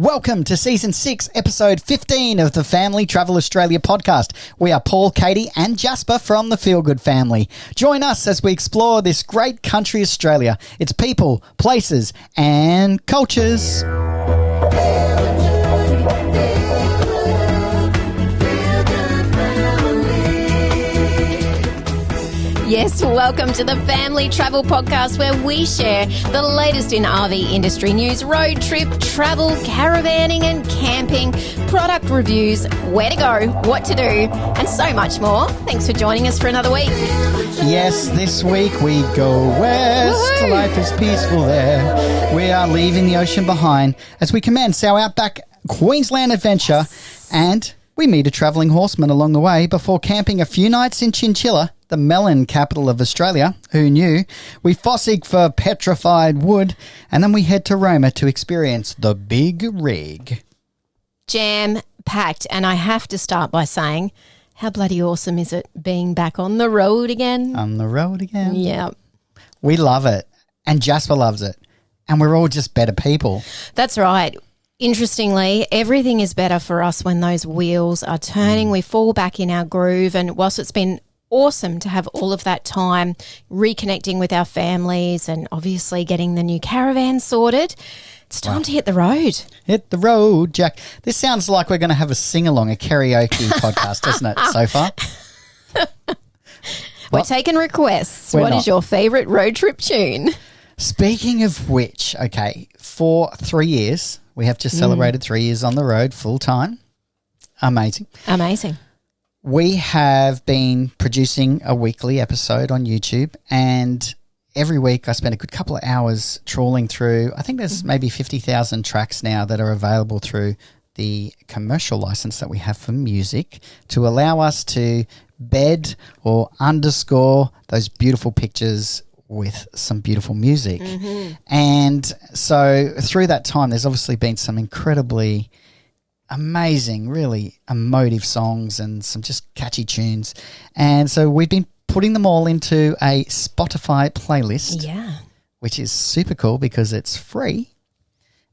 Welcome to Season 6, Episode 15 of the Family Travel Australia podcast. We are Paul, Katie and Jasper from the Feel Good family. Join us as we explore this great country Australia, its people, places and cultures. Yes, welcome to the Family Travel Podcast, where we share the latest in RV industry news, road trip, travel, caravanning and camping, product reviews, where to go, what to do, and so much more. Thanks for joining us for another week. Yes, this week we go west. Woohoo! Life is peaceful there. We are leaving the ocean behind as we commence our Outback Queensland adventure, and we meet a travelling horseman along the way before camping a few nights in Chinchilla, the melon capital of Australia. Who knew? We fossig for petrified wood, and then we head to Roma to experience the big rig. Jam-packed, and I have to start by saying, how bloody awesome is it being back on the road again? On the road again. Yeah. We love it, and Jasper loves it, and we're all just better people. That's right. Interestingly, everything is better for us when those wheels are turning. We fall back in our groove, and whilst it's been awesome to have all of that time reconnecting with our families and obviously getting the new caravan sorted, it's time to hit the road. Hit the road, Jack. This sounds like we're going to have a sing-along, a karaoke podcast, doesn't it, so far? We're taking requests. We're What not. is your favourite road trip tune? Speaking of which, okay, for 3 years, we have just celebrated 3 years on the road full-time. Amazing. Amazing. We have been producing a weekly episode on YouTube, and every week I spend a good couple of hours trawling through. I think there's maybe 50,000 tracks now that are available through the commercial license that we have for music to allow us to bed or underscore those beautiful pictures with some beautiful music. And so through that time, there's obviously been some incredibly amazing, really emotive songs and some just catchy tunes. And so we've been putting them all into a Spotify playlist, Yeah. which is super cool because it's free.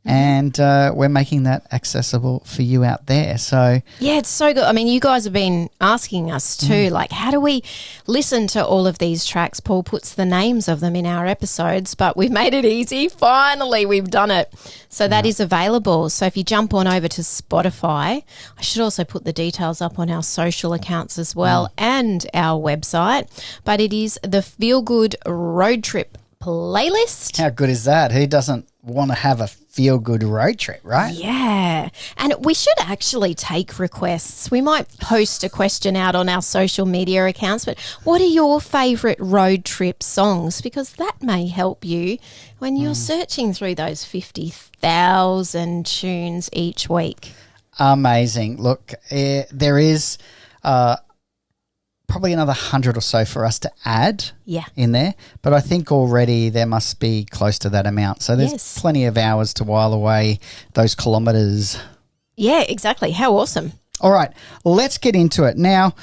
And we're making that accessible for you out there. So Yeah, it's so good. I mean, you guys have been asking us too, like, how do we listen to all of these tracks? Paul puts the names of them in our episodes, but we've made it easy. Finally, we've done it. So that is available. So if you jump on over to Spotify, I should also put the details up on our social accounts as well and our website. But it is the Feel Good Road Trip playlist. how good is that? Who doesn't want to have a feel-good road trip, right? Yeah. And we should actually take requests. We might post a question out on our social media accounts, but what are your favourite road trip songs? Because that may help you when you're searching through those 50,000 tunes each week. Amazing. Look, there is probably another 100 or so for us to add Yeah. in there, but I think already there must be close to that amount. So there's Yes. plenty of hours to while away those kilometres. Yeah, exactly. How awesome. All right, let's get into it. Now,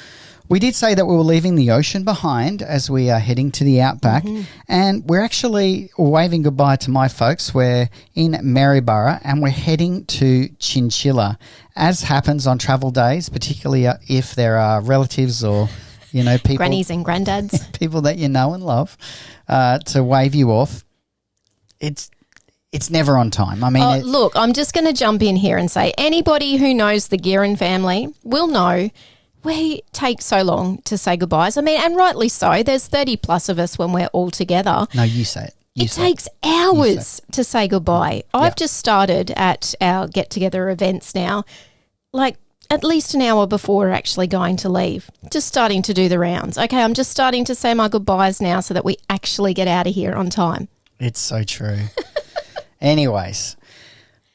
we did say that we were leaving the ocean behind as we are heading to the Outback, and we're actually waving goodbye to my folks. We're in Maryborough and we're heading to Chinchilla, as happens on travel days, particularly if there are relatives or, you know, people, Grannies and granddads. people that you know and love, to wave you off. It's never on time. I mean, Look, I'm just going to jump in here and say anybody who knows the Guerin family will know we take so long to say goodbyes. I mean, and rightly so. There's 30 plus of us when we're all together. no, you say it. It takes hours to say goodbye. I've just started at our get-together events now, like at least an hour before we're actually going to leave, just starting to do the rounds. Okay, I'm just starting to say my goodbyes now so that we actually get out of here on time. It's so true. Anyways,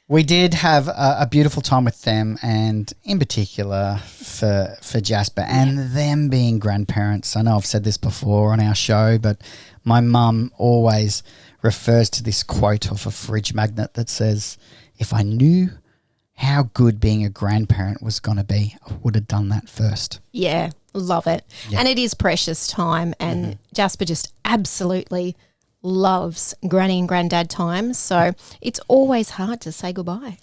we did have a beautiful time with them, and in particular for Jasper and them being grandparents. I know I've said this before on our show, but my mum always refers to this quote off a fridge magnet that says, if I knew how good being a grandparent was going to be, I would have done that first. Yeah, love it. Yeah. And it is precious time, and Jasper just absolutely loves granny and granddad time, so it's always hard to say goodbye.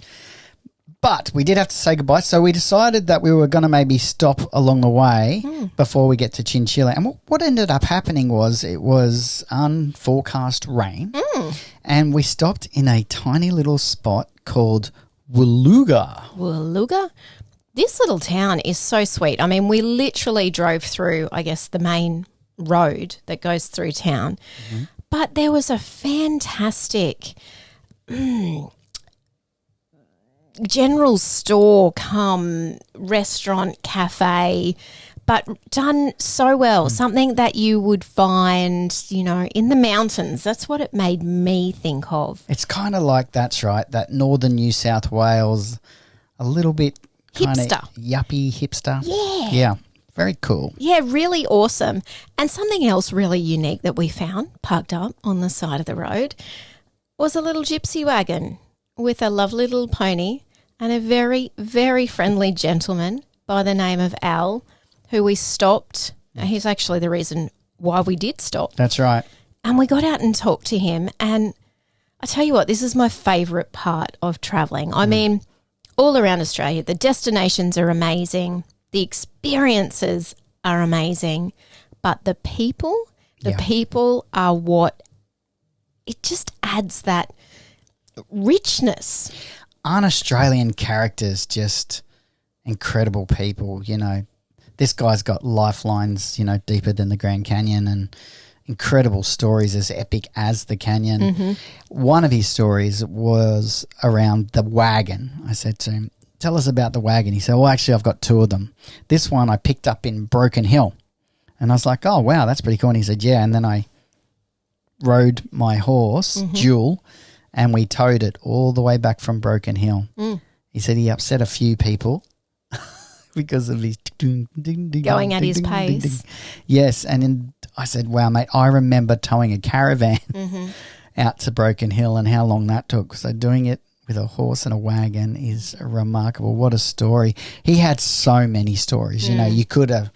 But we did have to say goodbye, so we decided that we were going to maybe stop along the way before we get to Chinchilla. And what ended up happening was it was unforecast rain, and we stopped in a tiny little spot called Wuluga. Wuluga? This little town is so sweet. I mean, we literally drove through, I guess, the main road that goes through town. But there was a fantastic general store come restaurant, cafe, but done so well. Something that you would find, you know, in the mountains. That's what it made me think of. It's kind of like, that's right, that northern New South Wales, a little bit kind of Hipster. yuppie hipster. Yeah. Yeah, very cool. Yeah, really awesome. And something else really unique that we found parked up on the side of the road was a little gypsy wagon with a lovely little pony and a very, very friendly gentleman by the name of Al, who we stopped. He's actually the reason why we did stop. That's right. And we got out and talked to him. And I tell you what, this is my favourite part of travelling. I mean, all around Australia, the destinations are amazing. The experiences are amazing. But the people are what, it just adds that richness. Aren't Australian characters just incredible people? You know, this guy's got lifelines, you know, deeper than the Grand Canyon, and incredible stories as epic as the canyon. One of his stories was around the wagon. I said to him, tell us about the wagon. He said, well, actually, I've got two of them. This one I picked up in Broken Hill. And I was like, oh, wow, that's pretty cool. And he said, yeah. And then I rode my horse, Jewel, and we towed it all the way back from Broken Hill. He said he upset a few people because of his Going at his pace. Yes, and I said, wow, mate, I remember towing a caravan out to Broken Hill and how long that took. So doing it with a horse and a wagon is remarkable. What a story. He had so many stories. You know, you could have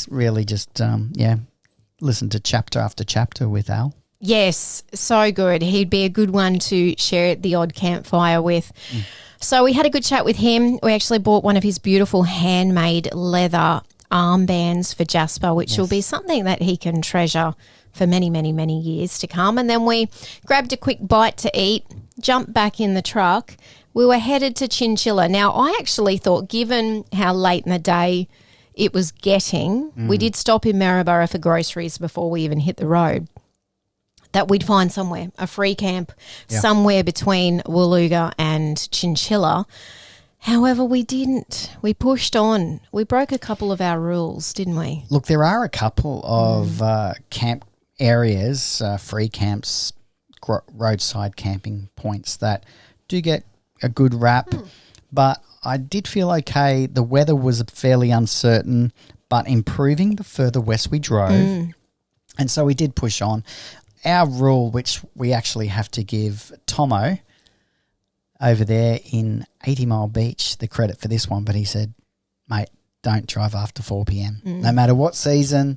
really just, listened to chapter after chapter with Al. Yes, so good. He'd be a good one to share the odd campfire with. So we had a good chat with him. We actually bought one of his beautiful handmade leather armbands for Jasper, which will be something that he can treasure for many, many, many years to come. And then we grabbed a quick bite to eat, jumped back in the truck. We were headed to Chinchilla. Now, I actually thought, given how late in the day it was getting, we did stop in Maryborough for groceries before we even hit the road, that we'd find somewhere, a free camp, somewhere between Wuluga and Chinchilla. However, we didn't. We pushed on. We broke a couple of our rules, didn't we? Look, there are a couple of camp areas, free camps, roadside camping points that do get a good rap, but I did feel okay. The weather was fairly uncertain, but improving the further west we drove. And so we did push on. Our rule, which we actually have to give Tomo over there in 80 Mile Beach the credit for this one, but he said, mate, don't drive after 4 p.m. No matter what season,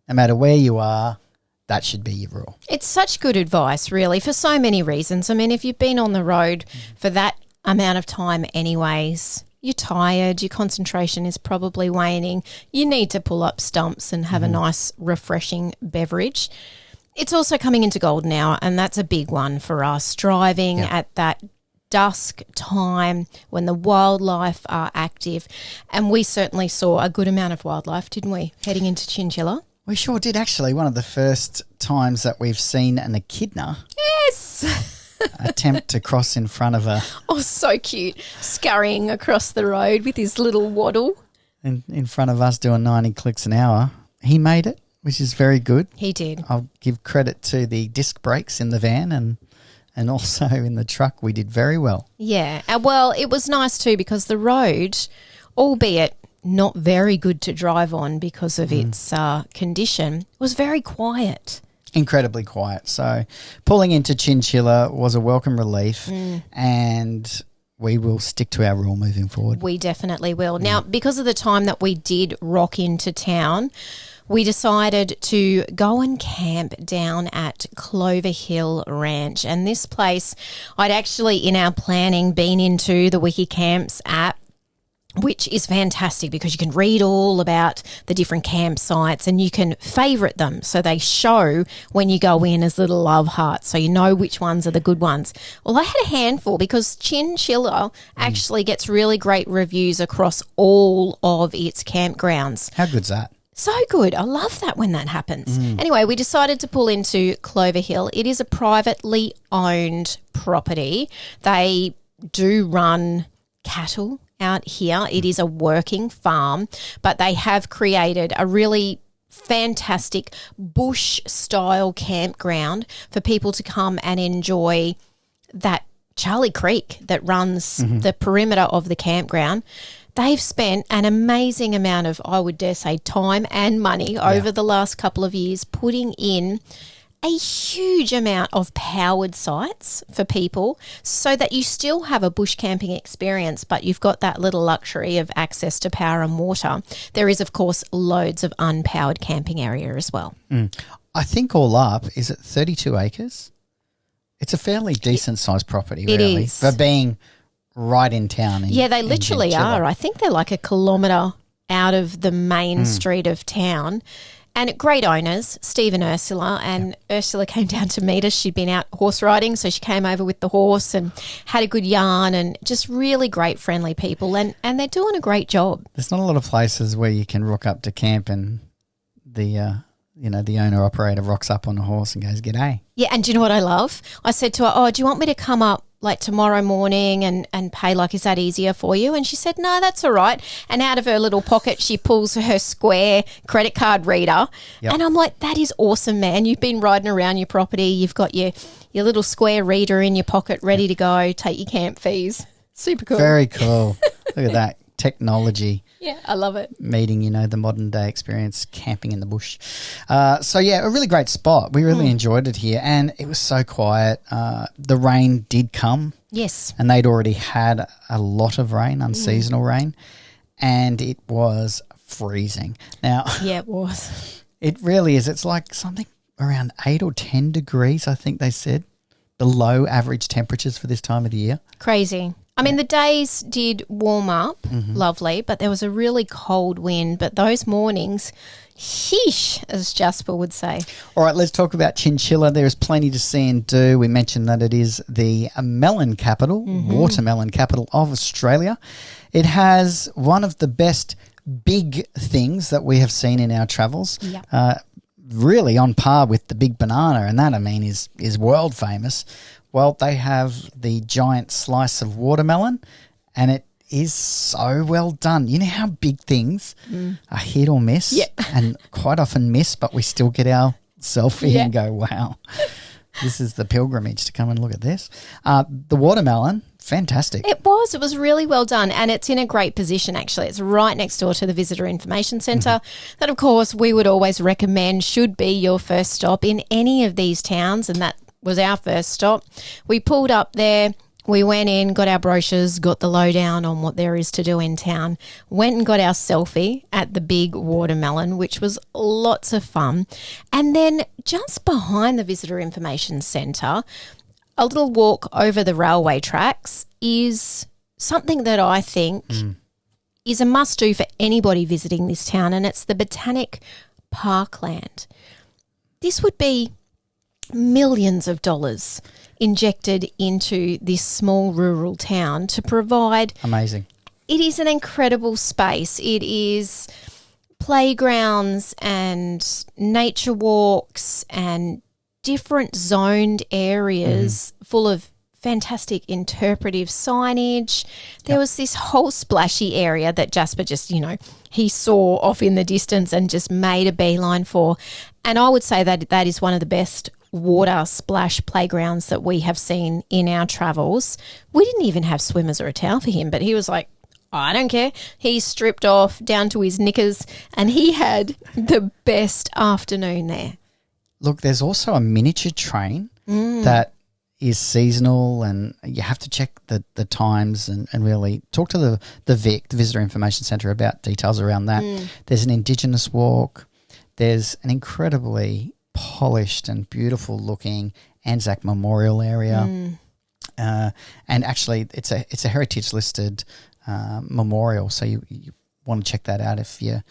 no matter where you are, that should be your rule. It's such good advice, really, for so many reasons. I mean, if you've been on the road for that amount of time anyways, you're tired, your concentration is probably waning, you need to pull up stumps and have a nice refreshing beverage. It's also coming into golden hour, and that's a big one for us, driving at that dusk time when the wildlife are active. And we certainly saw a good amount of wildlife, didn't we, heading into Chinchilla? We sure did, actually. One of the first times that we've seen an echidna. Yes. Attempt to cross in front of a... Oh, so cute. Scurrying across the road with his little waddle. In front of us doing 90 clicks an hour. He made it, which is very good. He did. I'll give credit to the disc brakes in the van and also in the truck. We did very well. Yeah. Well, it was nice too because the road, albeit not very good to drive on because of its condition, was very quiet. Incredibly quiet. So pulling into Chinchilla was a welcome relief, and we will stick to our rule moving forward. We definitely will. Now, because of the time that we did rock into town, we decided to go and camp down at Clover Hill Ranch. And this place, I'd actually, in our planning, been into the WikiCamps app, which is fantastic because you can read all about the different campsites and you can favourite them. So they show when you go in as little love hearts, so you know which ones are the good ones. Well, I had a handful because Chinchilla actually gets really great reviews across all of its campgrounds. How good's that? So good. I love that when that happens. Anyway, we decided to pull into Clover Hill. It is a privately owned property. They do run cattle out here. It is a working farm, but they have created a really fantastic bush-style campground for people to come and enjoy that Charley Creek that runs the perimeter of the campground. They've spent an amazing amount of, I would dare say, time and money over the last couple of years putting in a huge amount of powered sites for people so that you still have a bush camping experience, but you've got that little luxury of access to power and water. There is, of course, loads of unpowered camping area as well. I think all up, is it 32 acres? It's a fairly decent sized property, really. It is. For being right in town. Yeah, they literally are. I think they're like a kilometre out of the main street of town. And great owners, Steve and Ursula, and Ursula came down to meet us. She'd been out horse riding, so she came over with the horse and had a good yarn, and just really great, friendly people, and they're doing a great job. There's not a lot of places where you can rock up to camp and the the owner-operator rocks up on a horse and goes, "G'day." Yeah, and do you know what I love? I said to her, "Oh, do you want me to come up like tomorrow morning and pay, like, is that easier for you?" And she said, "No, that's all right." And out of her little pocket, she pulls her Square credit card reader. Yep. And I'm like, that is awesome, man. You've been riding around your property. You've got your little Square reader in your pocket ready to go. Take your camp fees. Super cool. Very cool. Look at that technology. Yeah, I love it. Meeting, the modern day experience, camping in the bush. So, yeah, a really great spot. We really enjoyed it here, and it was so quiet. The rain did come. Yes. And they'd already had a lot of rain, unseasonal rain, and it was freezing. Now, yeah, it was. It really is. It's like something around 8 or 10 degrees, I think they said, below average temperatures for this time of the year. Crazy. I mean, the days did warm up, lovely, but there was a really cold wind. But those mornings, sheesh, as Jasper would say. All right, let's talk about Chinchilla. There is plenty to see and do. We mentioned that it is the melon capital, watermelon capital of Australia. It has one of the best big things that we have seen in our travels. Yeah. Really on par with the big banana, and that, I mean, is world famous. Well, they have the giant slice of watermelon, and it is so well done. You know how big things are hit or miss, and quite often miss, but we still get our selfie and go, wow, this is the pilgrimage to come and look at this. The watermelon, fantastic. It was really well done, and it's in a great position, actually. It's right next door to the Visitor Information Centre. That, of course, we would always recommend should be your first stop in any of these towns, and that was our first stop. We pulled up there, we went in, got our brochures, got the lowdown on what there is to do in town, went and got our selfie at the big watermelon, which was lots of fun. And then just behind the Visitor Information Centre, a little walk over the railway tracks is something that I think is a must-do for anybody visiting this town, and it's the Botanic Parkland. This would be millions of dollars injected into this small rural town to provide. Amazing. It is an incredible space. It is playgrounds and nature walks and different zoned areas full of fantastic interpretive signage. There was this whole splashy area that Jasper just, he saw off in the distance and just made a beeline for. And I would say that that is one of the best water splash playgrounds that we have seen in our travels. We didn't even have swimmers or a towel for him, but he was like, I don't care. He stripped off down to his knickers and he had the best afternoon there. Look, there's also a miniature train that is seasonal, and you have to check the times and really talk to the VIC, the Visitor Information Centre, about details around that. There's an Indigenous walk. There's an incredibly polished and beautiful looking Anzac Memorial area. And actually it's a heritage listed memorial, so you want to check that out if you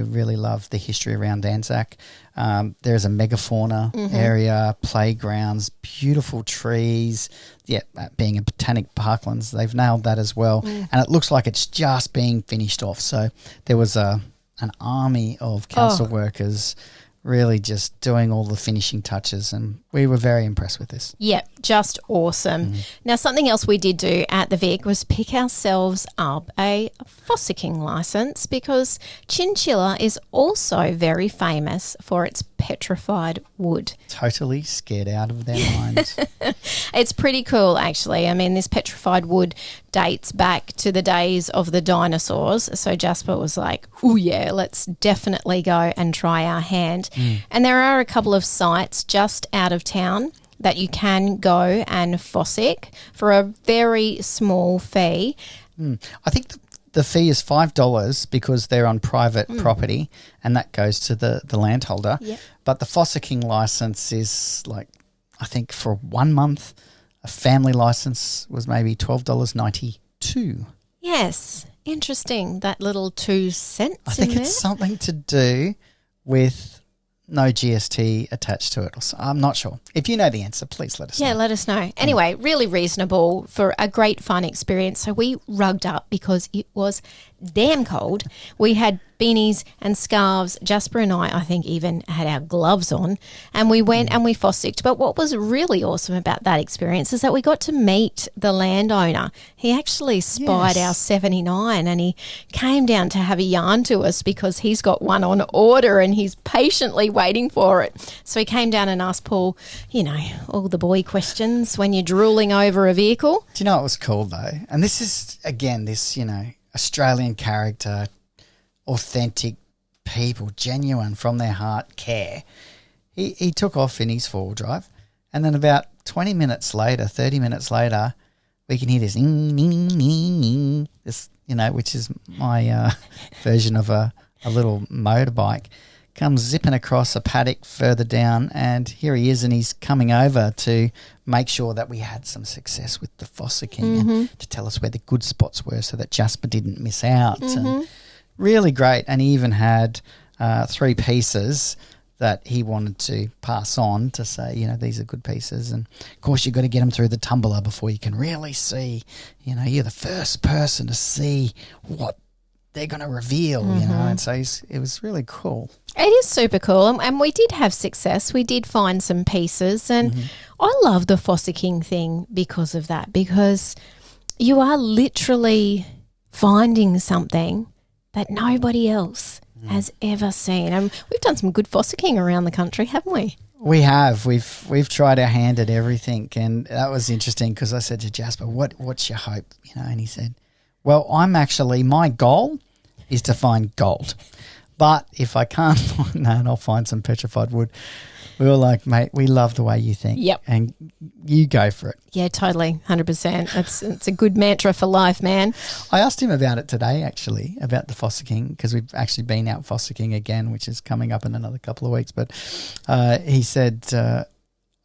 really love the history around Anzac. There's a megafauna area, playgrounds, beautiful trees. Yeah, being a Botanic Parklands, they've nailed that as well. And it looks like it's just being finished off. So there was an army of council workers really just doing all the finishing touches, and we were very impressed with this. Yep, just awesome. Now, something else we did do at the Vic was pick ourselves up a fossicking license, because Chinchilla is also very famous for its petrified wood. Totally scared out of their minds. It's pretty cool, actually. I mean, this petrified wood dates back to the days of the dinosaurs. So Jasper was like, oh yeah, let's definitely go and try our hand. And there are a couple of sites just out of town that you can go and fossick for a very small fee. I think the fee is $5 because they're on private property, and that goes to the landholder. Yep. But the fossicking license is like, I think for 1 month, a family license was maybe $12.92. Yes, interesting. That little 2 cents. I think in it's there. something to do with no GST attached to it. I'm not sure. If you know the answer, please let us know. Yeah, let us know. Anyway, really reasonable for a great fun experience. So we rugged up because it was damn cold. We had beanies and scarves. Jasper and I think, even had our gloves on, and we went and we fossicked. But what was really awesome about that experience is that we got to meet the landowner. He actually spied our 79, and he came down to have a yarn to us because he's got one on order and he's patiently waiting for it. So he came down and asked Paul, all the boy questions when you're drooling over a vehicle. Do you know what was cool though? And this is, again, this, Australian character, authentic people, genuine from their heart, care. He took off in his 4-wheel drive, and then about 30 minutes later, we can hear this, this, which is my version of a little motorbike, comes zipping across a paddock further down, and here he is, and he's coming over to make sure that we had some success with the fossicking and to tell us where the good spots were so that Jasper didn't miss out. And really great. And he even had 3 pieces that he wanted to pass on to say, these are good pieces. And, of course, you've got to get them through the tumbler before you can really see, you're the first person to see what they're going to reveal, and so it was really cool. It is super cool, and we did have success. We did find some pieces, and I love the fossicking thing because of that, because you are literally finding something that nobody else has ever seen. And we've done some good fossicking around the country, haven't we? We have. We've tried our hand at everything, and that was interesting because I said to Jasper, what's your hope? And he said, well, my goal is to find gold. But if I can't find that, I'll find some petrified wood. We were like, mate, we love the way you think. Yep. And you go for it. Yeah, totally, 100%. It's a good mantra for life, man. I asked him about it today, actually, about the fossicking, because we've actually been out fossicking again, which is coming up in another couple of weeks. But he said, the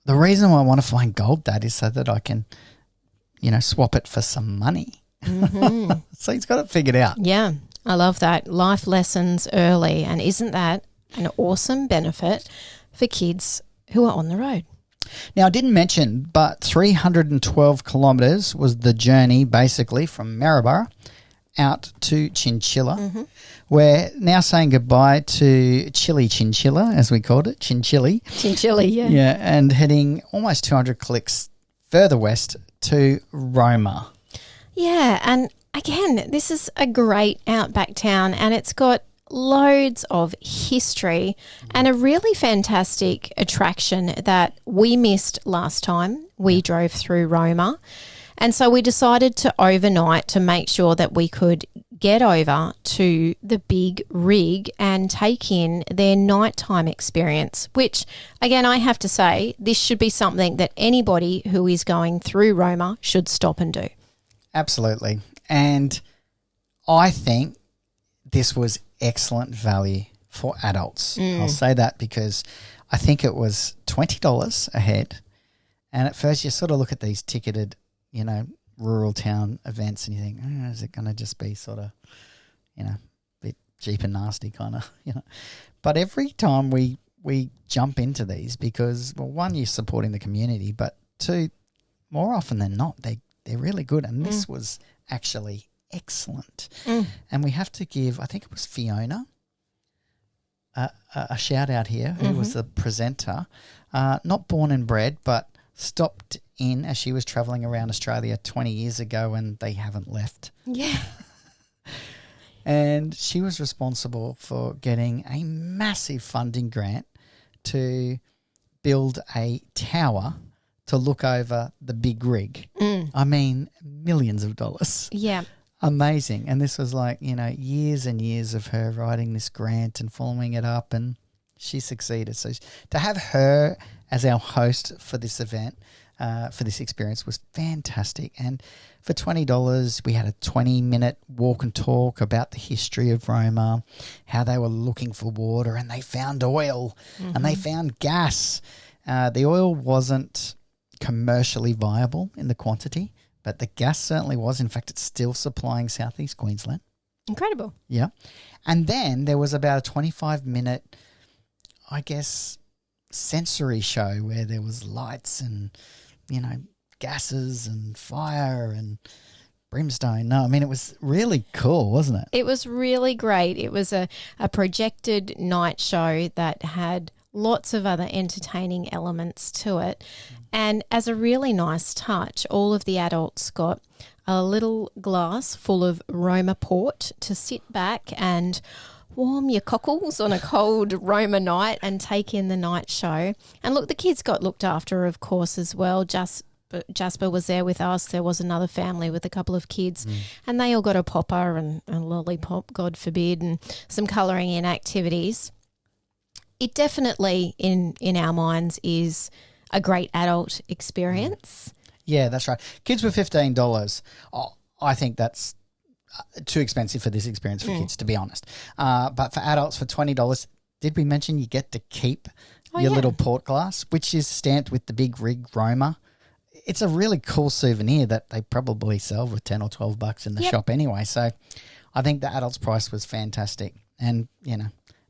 reason why I want to find gold, Dad, is so that I can, swap it for some money. So he's got it figured out. Yeah, I love that. Life lessons early. And isn't that an awesome benefit for kids who are on the road? Now, I didn't mention, but 312 kilometres was the journey basically from Maryborough out to Chinchilla. We're now saying goodbye to Chili Chinchilla, as we called it, Chinchilla. Chinchilla, yeah. Yeah, and heading almost 200 clicks further west to Roma. Yeah, and again, this is a great outback town, and it's got loads of history and a really fantastic attraction that we missed last time we drove through Roma. And so we decided to overnight to make sure that we could get over to the big rig and take in their nighttime experience, which, again, I have to say, this should be something that anybody who is going through Roma should stop and do. Absolutely. And I think this was excellent value for adults. I'll say that because I think it was $20 a head. And at first you sort of look at these ticketed, rural town events and you think, is it going to just be sort of, a bit cheap and nasty kind of, But every time we jump into these because, well, one, you're supporting the community, but two, more often than not, they're really good. And this was actually excellent. And we have to give, I think it was Fiona, a shout out here, who was the presenter, not born and bred, but stopped in as she was travelling around Australia 20 years ago and they haven't left. Yeah. And she was responsible for getting a massive funding grant to build a tower to look over the big rig. I mean, millions of dollars. Yeah. Amazing. And this was like, years and years of her writing this grant and following it up, and she succeeded. So to have her as our host for this event, for this experience, was fantastic. And for $20, we had a 20-minute walk and talk about the history of Roma, how they were looking for water, and they found oil and they found gas. The oil wasn't commercially viable in the quantity, but the gas certainly was. In fact, it's still supplying southeast Queensland. Incredible. Yeah. And then there was about a 25-minute, I guess, sensory show where there was lights and, gases and fire and brimstone. No, I mean, it was really cool, wasn't it? It was really great. It was a projected night show that had lots of other entertaining elements to it. And as a really nice touch, all of the adults got a little glass full of Roma port to sit back and warm your cockles on a cold Roma night and take in the night show. And look, the kids got looked after, of course, as well. Jasper was there with us. There was another family with a couple of kids and they all got a popper and a lollipop, God forbid, and some colouring in activities. It definitely, in our minds, is a great adult experience. Yeah, that's right. Kids were $15. Oh, I think that's too expensive for this experience for kids, to be honest. But for adults, for $20, did we mention you get to keep your little port glass, which is stamped with the big rig Roma? It's a really cool souvenir that they probably sell for $10 or $12 in the shop anyway. So I think the adults' price was fantastic. And,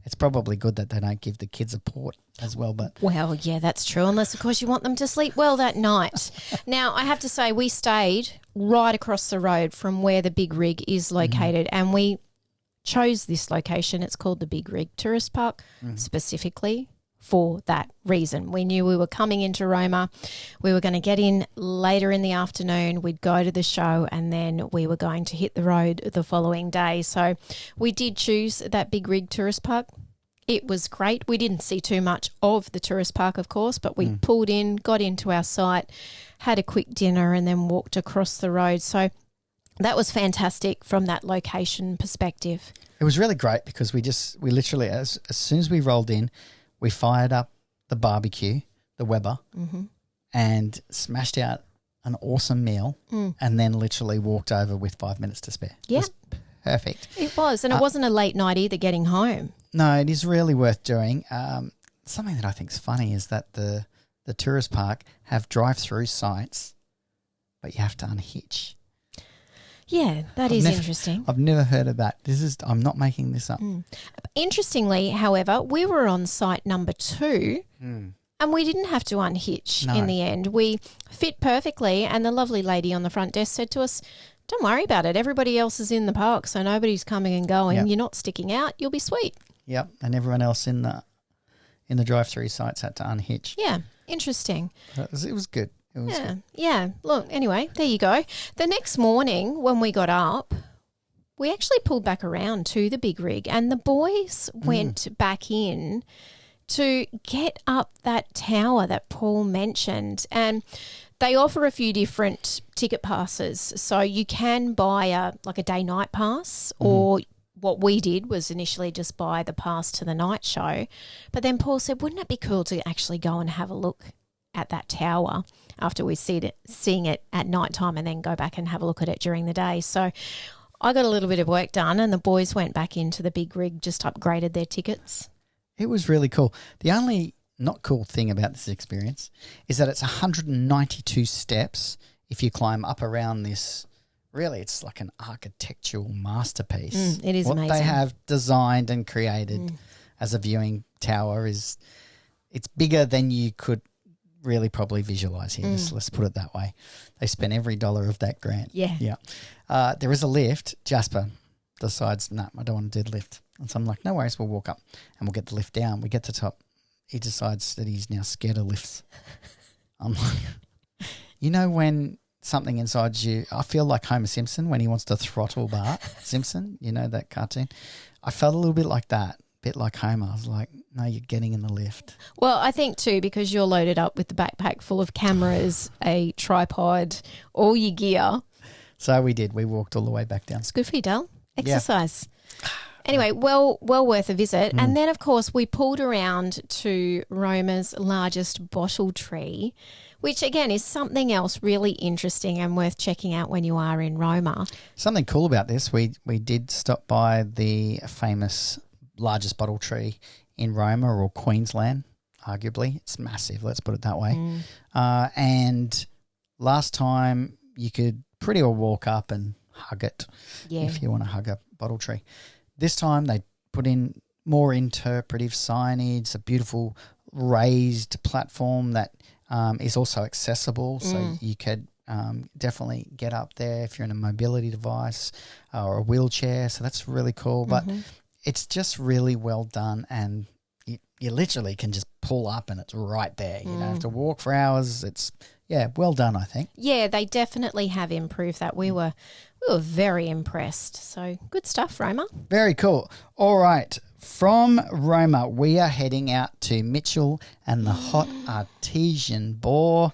it's probably good that they don't give the kids a port as well. But well, yeah, that's true, unless, of course, you want them to sleep well that night. Now, I have to say, we stayed right across the road from where the big rig is located, and we chose this location. It's called the Big Rig Tourist Park, specifically for that reason. We knew we were coming into Roma. We were going to get in later in the afternoon. We'd go to the show and then we were going to hit the road the following day. So we did choose that Big Rig Tourist Park. It was great. We didn't see too much of the tourist park, of course, but we pulled in, got into our site, had a quick dinner and then walked across the road. So that was fantastic from that location perspective. it was really great because we literally, as soon as we rolled in, we fired up the barbecue, the Weber, and smashed out an awesome meal and then literally walked over with 5 minutes to spare. Yeah. It was perfect. It was, and it wasn't a late night either getting home. No, it is really worth doing. Something that I think is funny is that the tourist park have drive-through sites, but you have to unhitch. Yeah, that is interesting. I've never heard of that. I'm not making this up. Interestingly, however, we were on site number 2 and we didn't have to unhitch in the end. We fit perfectly, and the lovely lady on the front desk said to us, "Don't worry about it. Everybody else is in the park, so nobody's coming and going. Yep. You're not sticking out. You'll be sweet." Yep, and everyone else in the drive-through sites had to unhitch. Yeah, interesting. It was good. It was good. Yeah. Look, anyway, there you go. The next morning when we got up, we actually pulled back around to the big rig, and the boys went back in to get up that tower that Paul mentioned. And They offer a few different ticket passes. So you can buy a day-night pass, or what we did was initially just buy the pass to the night show. But then Paul said, wouldn't it be cool to actually go and have a look at that tower after we seeing it at night time, and then go back and have a look at it during the day? So I got a little bit of work done, and the boys went back into the big rig, just upgraded their tickets. It was really cool. The only not cool thing about this experience is that it's 192 steps if you climb up around this. Really, it's like an architectural masterpiece. It is amazing. What they have designed and created as a viewing tower it's bigger than you could really probably visualize here. Let's put it that way. They spent every dollar of that grant. Yeah. There is a lift. Jasper decides, no, I don't want to do the lift. And so I'm like, no worries, we'll walk up and we'll get the lift down. We get to the top. He decides that he's now scared of lifts. I'm like, when something inside you, I feel like Homer Simpson when he wants to throttle Bart Simpson, that cartoon. I felt a little bit like that, a bit like Homer. I was like, no, you're getting in the lift. Well, I think too, because you're loaded up with the backpack full of cameras, a tripod, all your gear. So we did. We walked all the way back down. It's good for you, Del. Exercise. Yeah. Anyway, well worth a visit. And then, of course, we pulled around to Roma's largest bottle tree, which, again, is something else really interesting and worth checking out when you are in Roma. Something cool about this, we did stop by the famous largest bottle tree in Roma, or Queensland, arguably. It's massive, let's put it that way. And last time you could pretty well walk up and hug it if you want to hug a bottle tree. This time they put in more interpretive signage, a beautiful raised platform that is also accessible, so you could definitely get up there if you're in a mobility device or a wheelchair, so that's really cool. But it's just really well done, and you literally can just pull up and it's right there. You don't have to walk for hours. It's well done, I think. Yeah, they definitely have improved that. We were very impressed. So good stuff, Roma. Very cool. All right. From Roma, we are heading out to Mitchell and the hot Artesian boar.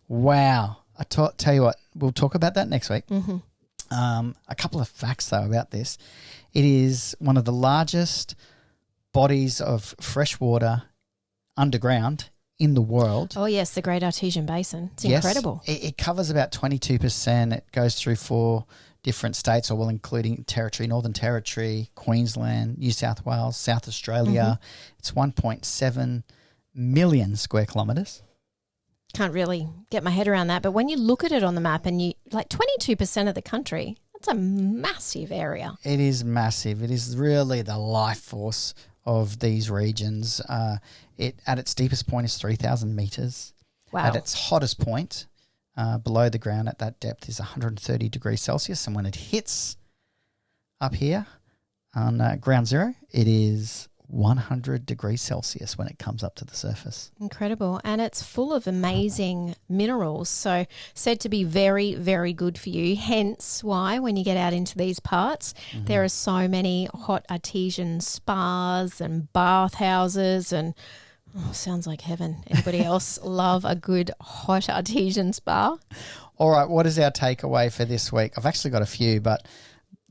Wow. Tell you what, we'll talk about that next week. A couple of facts, though, about this. It is one of the largest bodies of fresh water underground in the world. Oh, yes, the Great Artesian Basin. It's incredible. It covers about 22%. It goes through 4 different states, including Northern Territory, Queensland, New South Wales, South Australia. It's 1.7 million square kilometres. Can't really get my head around that, but when you look at it on the map and 22% of the country, that's a massive area. It is massive. It is really the life force of these regions. It at its deepest point is 3,000 metres. Wow. At its hottest point, below the ground at that depth, is 130 degrees Celsius. And when it hits up here on ground zero, it is 100 degrees Celsius when it comes up to the surface. Incredible. And it's full of amazing minerals, so said to be very, very good for you. Hence why when you get out into these parts, there are so many hot artesian spas and bathhouses and sounds like heaven. Anybody else love a good hot artesian spa? All right, what is our takeaway for this week? I've actually got a few, but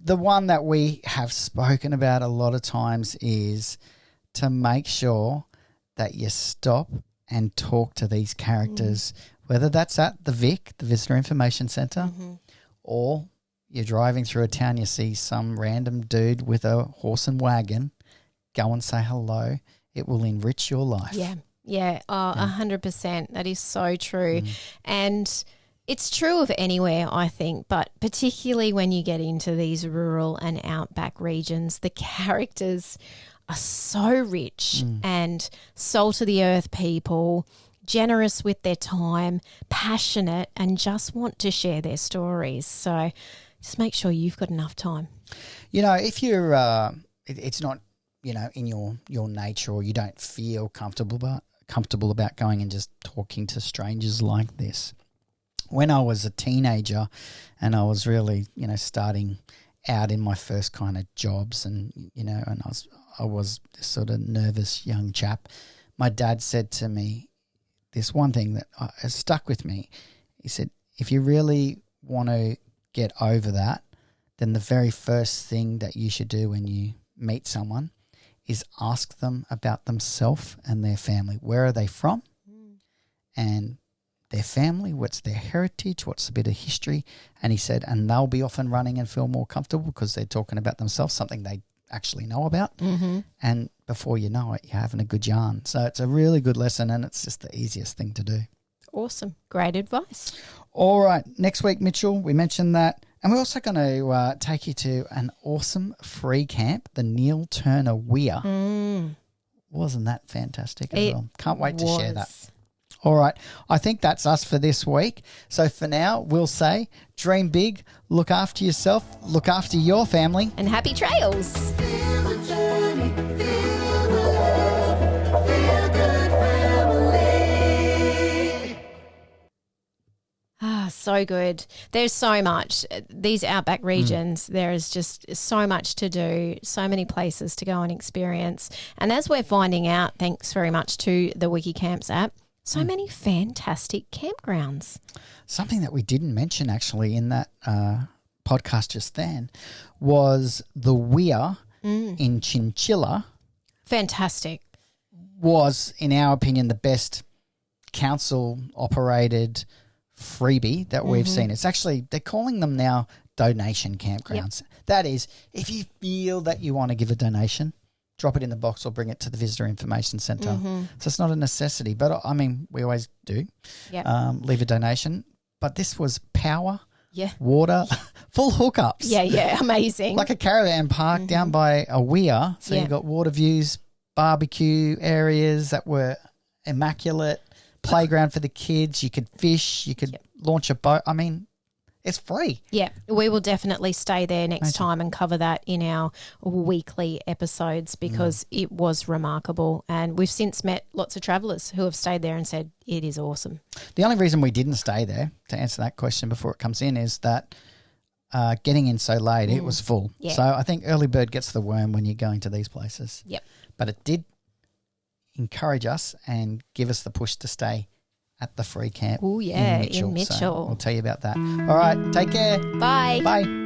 the one that we have spoken about a lot of times is to make sure that you stop and talk to these characters, whether that's at the VIC, the Visitor Information Centre, or you're driving through a town, you see some random dude with a horse and wagon, go and say hello. It will enrich your life. Yeah. 100%. That is so true. And it's true of anywhere, I think, but particularly when you get into these rural and outback regions, the characters are so rich and salt-of-the-earth people, generous with their time, passionate, and just want to share their stories. So just make sure you've got enough time. If you're it's not, in your nature, or you don't feel comfortable about going and just talking to strangers like this. When I was a teenager and I was really, starting out in my first kind of jobs and I was this sort of nervous young chap, my dad said to me this one thing that has stuck with me. He said, if you really want to get over that, then the very first thing that you should do when you meet someone is ask them about themselves and their family. Where are they from? And their family, what's their heritage, what's a bit of history. And he said, and they'll be off and running and feel more comfortable because they're talking about themselves, something they actually know about. And before you know it, you're having a good yarn. So it's a really good lesson, and it's just the easiest thing to do. Awesome. Great advice. All right. Next week, Mitchell, we mentioned that. And we're also going to take you to an awesome free camp, the Neil Turner Weir. Wasn't that fantastic as well? Can't wait to share that. All right. I think that's us for this week. So for now, we'll say dream big, look after yourself, look after your family. And happy trails. Feel the journey, feel the love, feel good family. So good. There's so much. These outback regions, there is just so much to do, so many places to go and experience. And as we're finding out, thanks very much to the WikiCamps app, so many fantastic campgrounds. Something that we didn't mention actually in that podcast just then was the Weir in Chinchilla. Fantastic. Was, in our opinion, the best council-operated freebie that we've seen. It's actually, they're calling them now donation campgrounds. That is, if you feel that you want to give a donation, drop it in the box or bring it to the Visitor Information Centre. So it's not a necessity, but I mean, we always do leave a donation. But this was power, water, full hookups. Yeah, amazing. Like a caravan park down by a weir. So you've got water views, barbecue areas that were immaculate, playground for the kids. You could fish, you could launch a boat. I mean, it's free. Yeah, we will definitely stay there next time and cover that in our weekly episodes because it was remarkable. And we've since met lots of travellers who have stayed there and said it is awesome. The only reason we didn't stay there, to answer that question before it comes in, is that getting in so late, it was full. Yeah. So I think early bird gets the worm when you're going to these places. Yep. But it did encourage us and give us the push to stay at the free camp. Oh, yeah, in Mitchell. in Mitchell. So we'll tell you about that. All right, take care. Bye. Bye.